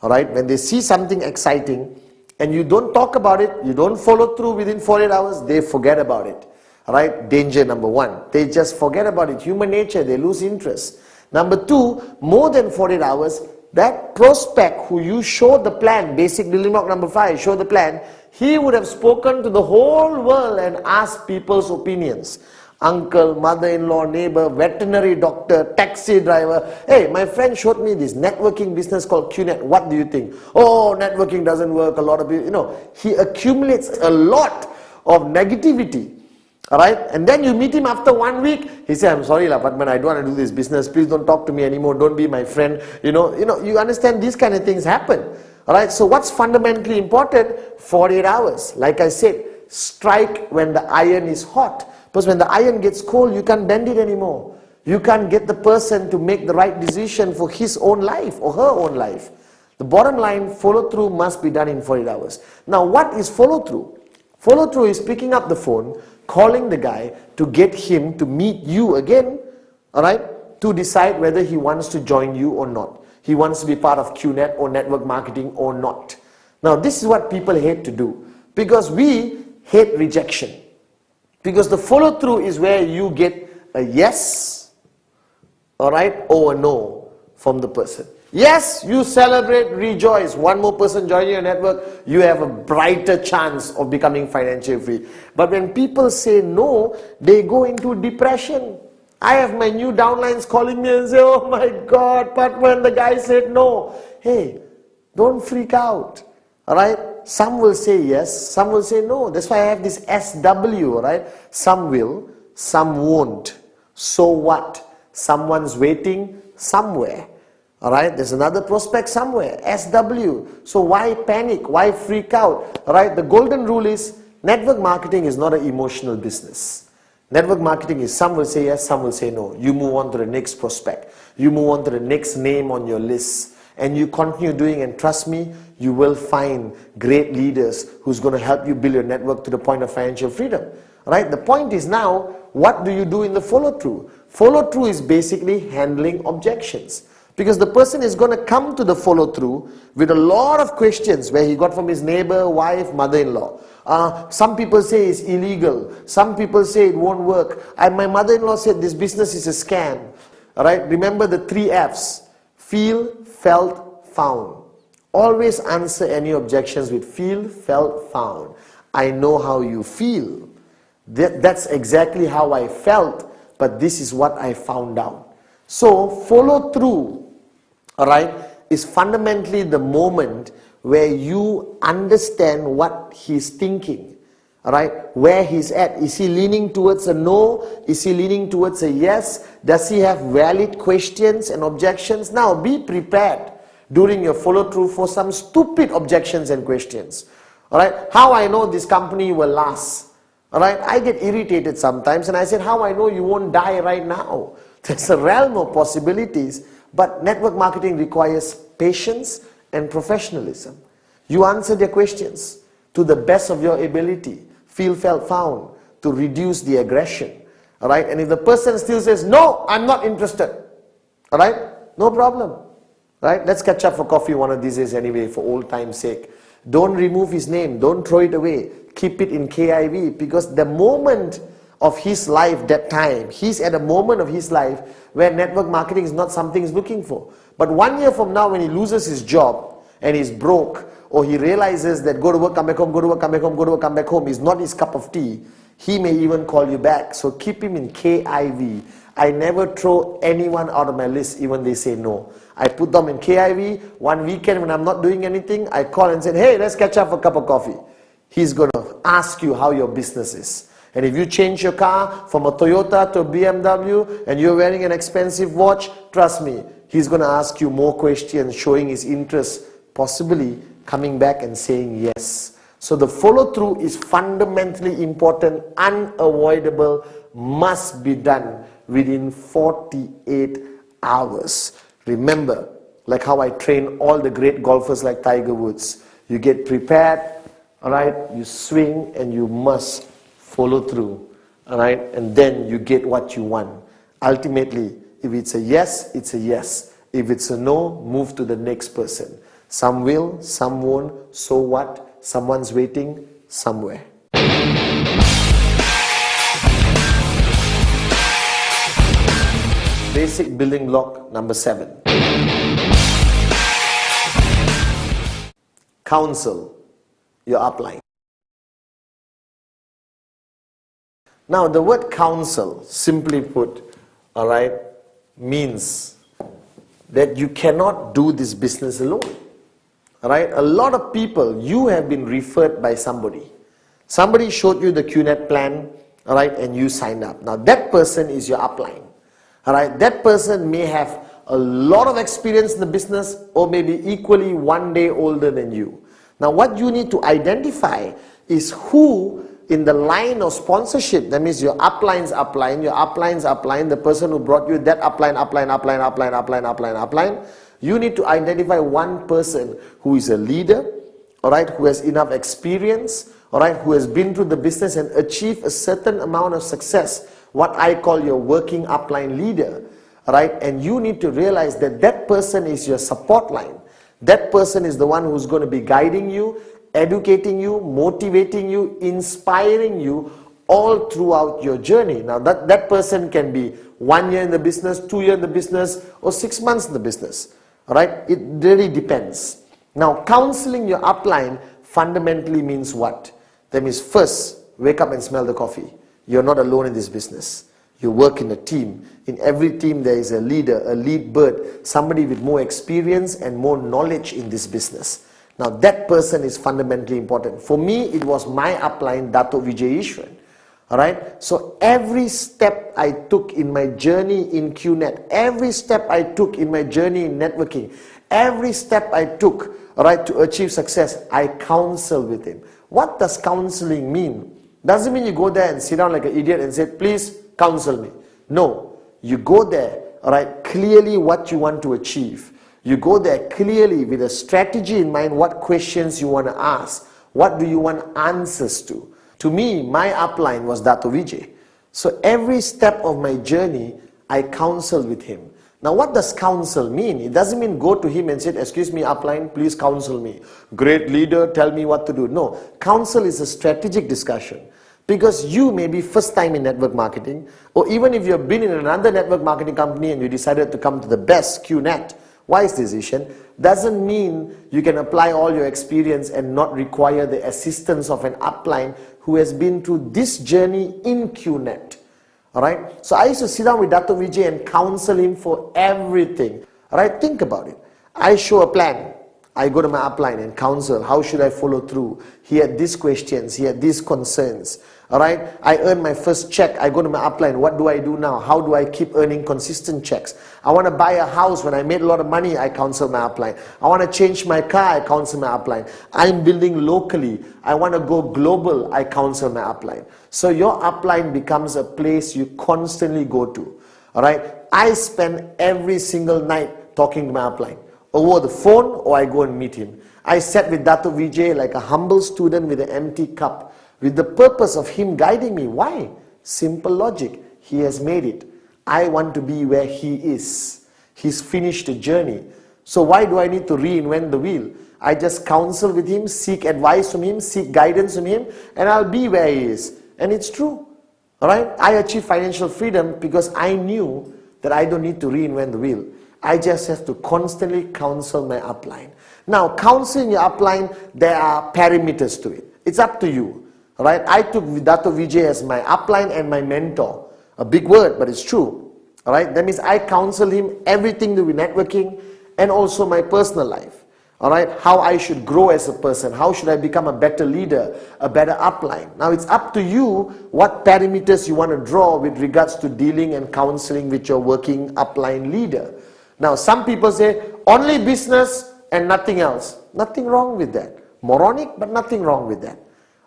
alright, when they see something exciting and you don't talk about it, you don't follow through within 48 hours, they forget about it. Alright, danger number 1. They just forget about it. Human nature, they lose interest. Number 2, more than 48 hours, that prospect who you showed the plan, basic building block number 5, show the plan, he would have spoken to the whole world and asked people's opinions. Uncle, mother-in-law, neighbor, veterinary doctor, taxi driver. Hey, my friend showed me this networking business called QNET. What do you think? Oh, networking doesn't work. A lot of people, he accumulates a lot of negativity. Alright? And then you meet him after 1 week. He said, I'm sorry, but man, I don't want to do this business. Please don't talk to me anymore. Don't be my friend. You understand these kind of things happen. Alright? So what's fundamentally important? 48 hours. Like I said, strike when the iron is hot. Because when the iron gets cold, you can't bend it anymore. You can't get the person to make the right decision for his own life or her own life. The bottom line, follow through must be done in 48 hours. Now, what is follow through? Follow through is picking up the phone, calling the guy to get him to meet you again, alright, to decide whether he wants to join you or not. He wants to be part of QNET or network marketing or not. Now, this is what people hate to do because we hate rejection. Because the follow through is where you get a yes, alright, or a no from the person. Yes, you celebrate, rejoice. One more person joining your network, you have a brighter chance of becoming financially free. But when people say no, they go into depression. I have my new downlines calling me and say, oh my God, but when the guy said no. Hey, don't freak out. Alright? Some will say yes, some will say no. That's why I have this SW, right? Some will, some won't. So what? Someone's waiting somewhere. Alright? There's another prospect somewhere. SW. So why panic? Why freak out? Alright? The golden rule is network marketing is not an emotional business. Network marketing is some will say yes, some will say no. You move on to the next prospect. You move on to the next name on your list. And you continue doing, and trust me, you will find great leaders who's going to help you build your network to the point of financial freedom. Right? The point is now, what do you do in the follow-through? Follow-through is basically handling objections. Because the person is going to come to the follow-through with a lot of questions where he got from his neighbor, wife, mother-in-law. Some people say it's illegal. Some people say it won't work. My mother-in-law said this business is a scam. Alright? Remember the 3 F's. Feel, felt, found. Always answer any objections with feel, felt, found. I know how you feel. That's exactly how I felt, but this is what I found out. So follow through, alright, is fundamentally the moment where you understand what he's thinking. Alright, where he's at. Is he leaning towards a no? Is he leaning towards a yes? Does he have valid questions and objections? Now be prepared during your follow through for some stupid objections and questions. Alright, how I know this company will last? Alright, I get irritated sometimes and I said, how I know you won't die right now? There's a realm of possibilities, but network marketing requires patience and professionalism. You answer their questions to the best of your ability. Feel, felt, found, to reduce the aggression. Alright, and if the person still says, no, I'm not interested. Alright, no problem. Right, let's catch up for coffee one of these days anyway, for old time's sake. Don't remove his name, don't throw it away. Keep it in KIV, because the moment of his life, that time, he's at a moment of his life where network marketing is not something he's looking for. But 1 year from now, when he loses his job and he's broke, or he realizes that go to work, come back home, go to work, come back home, go to work, come back home is not his cup of tea, he may even call you back. So keep him in KIV. I never throw anyone out of my list even they say no. I put them in KIV. One weekend when I'm not doing anything, I call and say, hey, let's catch up for a cup of coffee. He's going to ask you how your business is. And if you change your car from a Toyota to a BMW and you're wearing an expensive watch, trust me, he's going to ask you more questions, showing his interest, possibly coming back and saying yes. So the follow through is fundamentally important, unavoidable, must be done within 48 hours. Remember, like how I train all the great golfers like Tiger Woods, you get prepared, alright, you swing and you must follow through, alright, and then you get what you want. Ultimately, if it's a yes, it's a yes. If it's a no, move to the next person. Some will, some won't, so what? Someone's waiting somewhere. Basic building block number 7. Counsel your upline. Now, the word counsel, simply put, all right, means that you cannot do this business alone. All right, a lot of people, you have been referred by somebody. Somebody showed you the QNET plan, all right, and you signed up. Now, that person is your upline. All right, that person may have a lot of experience in the business or maybe equally one day older than you. Now, what you need to identify is who in the line of sponsorship, that means your upline's upline, your upline's upline, the person who brought you that upline, you need to identify one person who is a leader, all right, who has enough experience, all right, who has been through the business and achieved a certain amount of success, what I call your working upline leader, all right, and you need to realize that that person is your support line. That person is the one who's going to be guiding you, educating you, motivating you, inspiring you all throughout your journey. Now that person can be 1 year in the business, 2 years in the business, or 6 months in the business. All right, it really depends. Now, counseling your upline fundamentally means what? That means first, wake up and smell the coffee. You're not alone in this business. You work in a team. In every team there is a leader, a lead bird, somebody with more experience and more knowledge in this business. Now that person is fundamentally important. For me, it was my upline, Dato' Vijay Ishwan. Alright, so every step I took in my journey in QNET, every step I took in my journey in networking, every step I took, alright, to achieve success, I counsel with him. What does counseling mean? Doesn't mean you go there and sit down like an idiot and say, please counsel me. No, you go there, alright, clearly what you want to achieve. You go there clearly with a strategy in mind, what questions you want to ask, what do you want answers to. To me, my upline was Dato' Vijay. So every step of my journey, I counseled with him. Now what does counsel mean? It doesn't mean go to him and say, excuse me upline, please counsel me. Great leader, tell me what to do. No, counsel is a strategic discussion. Because you may be first time in network marketing, or even if you've been in another network marketing company and you decided to come to the best QNET, wise decision, doesn't mean you can apply all your experience and not require the assistance of an upline who has been through this journey in QNET. Alright, so I used to sit down with Dato' Vijay and counsel him for everything. Alright, think about it. I show a plan. I go to my upline and counsel, how should I follow through? He had these questions, he had these concerns. Alright, I earned my first check, I go to my upline, what do I do now? How do I keep earning consistent checks? I want to buy a house, when I made a lot of money, I counsel my upline. I want to change my car, I counsel my upline. I'm building locally, I want to go global, I counsel my upline. So your upline becomes a place you constantly go to. Alright, I spend every single night talking to my upline. Over the phone or I go and meet him. I sat with Dato' Vijay like a humble student with an empty cup, with the purpose of him guiding me. Why? Simple logic. He has made it. I want to be where he is. He's finished the journey. So why do I need to reinvent the wheel? I just counsel with him, seek advice from him, seek guidance from him, and I'll be where he is. And it's true. Alright? I achieved financial freedom because I knew that I don't need to reinvent the wheel. I just have to constantly counsel my upline. Now, counseling your upline, there are parameters to it. It's up to you. Right? I took Dato' Vijay as my upline and my mentor. A big word, but it's true. Alright? That means I counsel him everything to do with networking and also my personal life. Alright? How I should grow as a person. How should I become a better leader, a better upline. Now it's up to you what parameters you want to draw with regards to dealing and counseling with your working upline leader. Now some people say only business and nothing else. Nothing wrong with that. Moronic, but nothing wrong with that.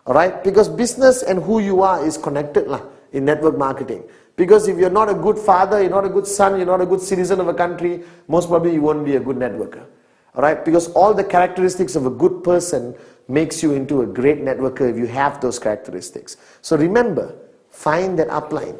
Alright, because business and who you are is connected in network marketing. Because if you're not a good father, you're not a good son, you're not a good citizen of a country, most probably you won't be a good networker. Alright, because all the characteristics of a good person makes you into a great networker if you have those characteristics. So remember, find that upline.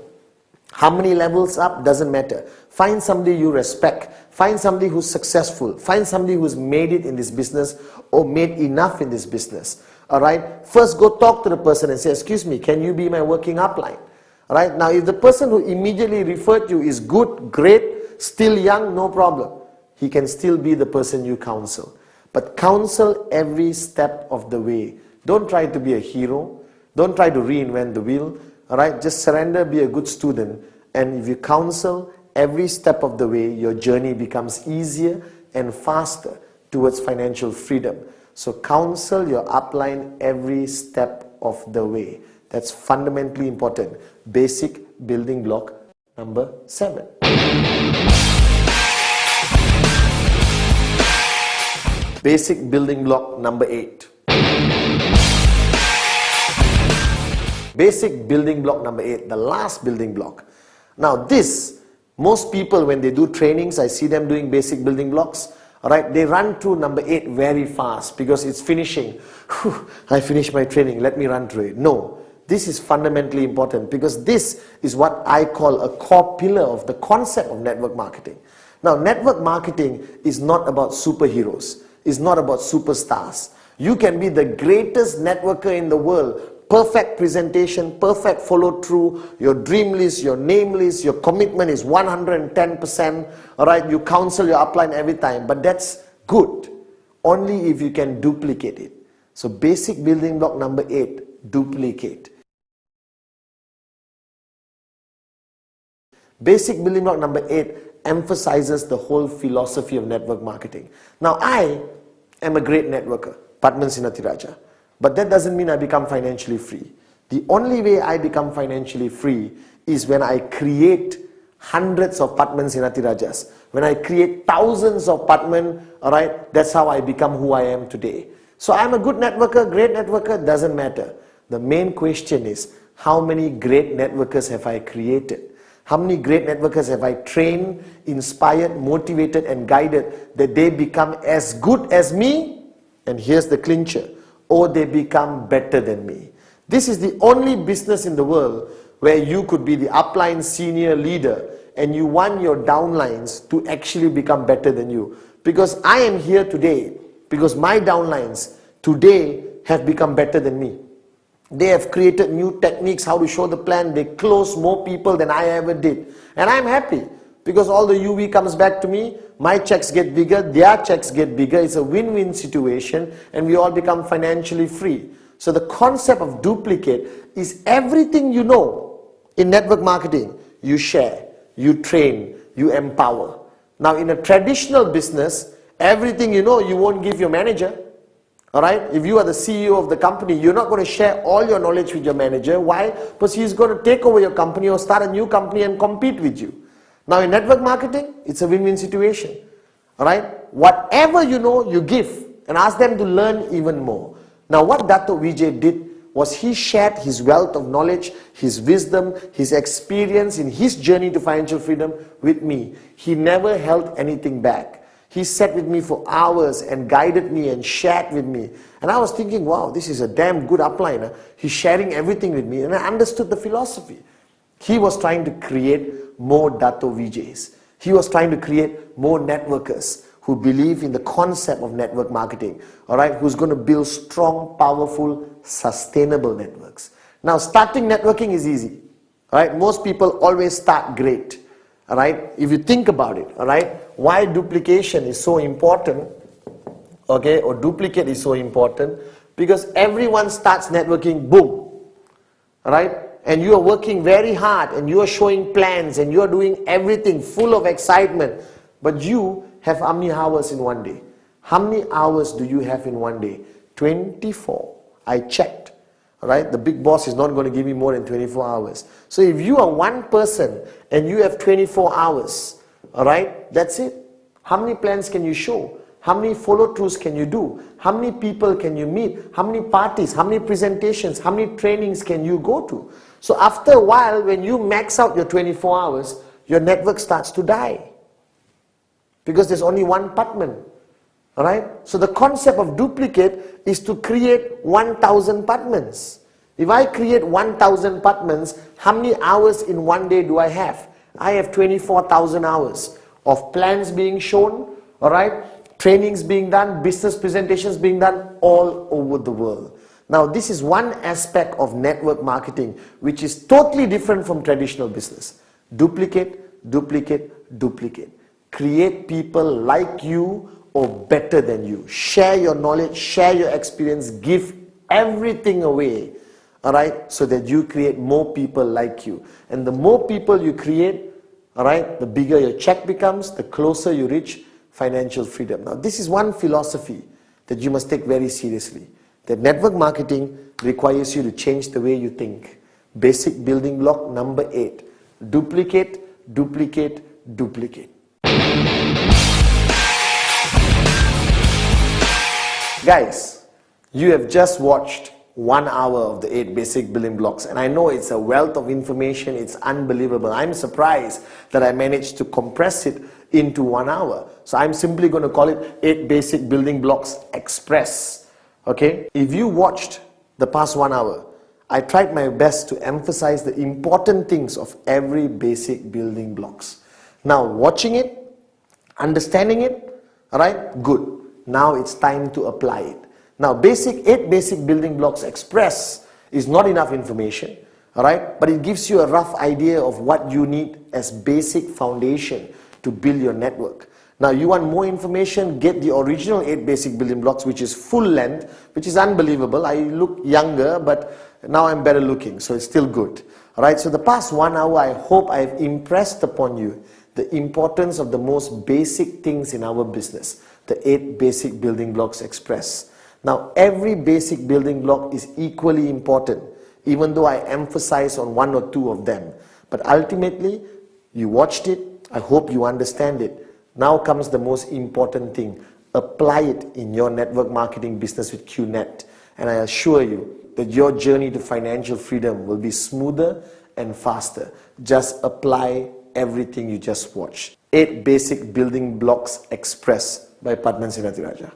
How many levels up doesn't matter. Find somebody you respect. Find somebody who's successful. Find somebody who's made it in this business or made enough in this business. Alright, first go talk to the person and say, excuse me, can you be my working upline? Alright, now if the person who immediately referred you is good, great, still young, no problem. He can still be the person you counsel. But counsel every step of the way. Don't try to be a hero. Don't try to reinvent the wheel. All right, just surrender, be a good student, and if you counsel every step of the way, your journey becomes easier and faster towards financial freedom. So counsel your upline every step of the way. That's fundamentally important. Basic building block number 7. Basic building block number 8. Basic building block number 8, the last building block. Now this, most people when they do trainings, I see them doing basic building blocks, alright, they run through number 8 very fast because it's finishing. Whew, I finished my training, let me run through it. No, this is fundamentally important because this is what I call a core pillar of the concept of network marketing. Now network marketing is not about superheroes. It's not about superstars. You can be the greatest networker in the world. Perfect presentation, perfect follow through, your dream list, your name list, your commitment is 110%. Alright, you counsel your upline every time, but that's good. Only if you can duplicate it. So basic building block number 8, duplicate. Basic building block number 8 emphasizes the whole philosophy of network marketing. Now I am a great networker, Padman Sinatiraja, but that doesn't mean I become financially free. The only way I become financially free is when I create hundreds of Padman Sinatirajas. When I create thousands of Padman, alright, that's how I become who I am today. So I'm a good networker, great networker, doesn't matter. The main question is, how many great networkers have I created? How many great networkers have I trained, inspired, motivated and guided that they become as good as me? And here's the clincher, or they become better than me. This is the only business in the world where you could be the upline senior leader and you want your downlines to actually become better than you. Because I am here today because my downlines today have become better than me. They have created new techniques how to show the plan. They close more people than I ever did. And I'm happy because all the UV comes back to me. My checks get bigger, their checks get bigger. It's a win-win situation and we all become financially free. So the concept of duplicate is everything you know in network marketing. You share, you train, you empower. Now in a traditional business, everything you know you won't give your manager. Alright, if you are the CEO of the company, you're not going to share all your knowledge with your manager. Why? Because he's going to take over your company or start a new company and compete with you. Now in network marketing, it's a win-win situation. Alright, whatever you know, you give and ask them to learn even more. Now what Dato Vijay did was he shared his wealth of knowledge, his wisdom, his experience in his journey to financial freedom with me. He never held anything back. He sat with me for hours and guided me and shared with me. And I was thinking, wow, this is a damn good upline. He's sharing everything with me. And I understood the philosophy. He was trying to create more Dato Vijay's. He was trying to create more networkers who believe in the concept of network marketing. Alright, who's going to build strong, powerful, sustainable networks. Now, starting networking is easy. Alright, most people always start great. Alright, if you think about it, alright, why duplication is so important, okay, or duplicate is so important, because everyone starts networking, boom, alright, and you are working very hard and you are showing plans and you are doing everything full of excitement, but you have how many hours in one day? How many hours do you have in one day? 24. I checked. Alright, the big boss is not going to give me more than 24 hours. So if you are one person and you have 24 hours, alright, that's it. How many plans can you show? How many follow-throughs can you do? How many people can you meet? How many parties? How many presentations? How many trainings can you go to? So after a while, when you max out your 24 hours, your network starts to die. Because there's only one Padman. Alright? So the concept of duplicate is to create 1,000 Padmans. If I create 1,000 Padmans, how many hours in one day do I have? I have 24,000 hours of plans being shown, alright? Trainings being done, business presentations being done all over the world. Now this is one aspect of network marketing which is totally different from traditional business. Duplicate, duplicate, duplicate. Create people like you or better than you. Share your knowledge, share your experience, give everything away, alright, so that you create more people like you. And the more people you create, alright, the bigger your check becomes, the closer you reach financial freedom. Now, this is one philosophy that you must take very seriously. That network marketing requires you to change the way you think. Basic building block number 8. Duplicate, duplicate, duplicate. Guys, you have just watched 1 hour of the 8 basic building blocks, and I know it's a wealth of information. It's unbelievable. I'm surprised that I managed to compress it into 1 hour. So I'm simply going to call it 8 basic building blocks express. Okay? If you watched the past 1 hour, I tried my best to emphasize the important things of every basic building blocks. Now, watching it, understanding it, alright, good. Now it's time to apply it. Now, 8 basic building blocks express is not enough information, alright, but it gives you a rough idea of what you need as basic foundation to build your network. Now, you want more information, get the original 8 basic building blocks, which is full length, which is unbelievable. I look younger, but now I'm better looking, so it's still good. Alright, so the past 1 hour, I hope I've impressed upon you the importance of the most basic things in our business, the 8 basic building blocks express. Now, every basic building block is equally important, even though I emphasize on 1 or 2 of them. But ultimately, you watched it, I hope you understand it. Now comes the most important thing. Apply it in your network marketing business with QNET. And I assure you that your journey to financial freedom will be smoother and faster. Just apply everything you just watched. 8 basic building blocks express by Padman Sinatiraja.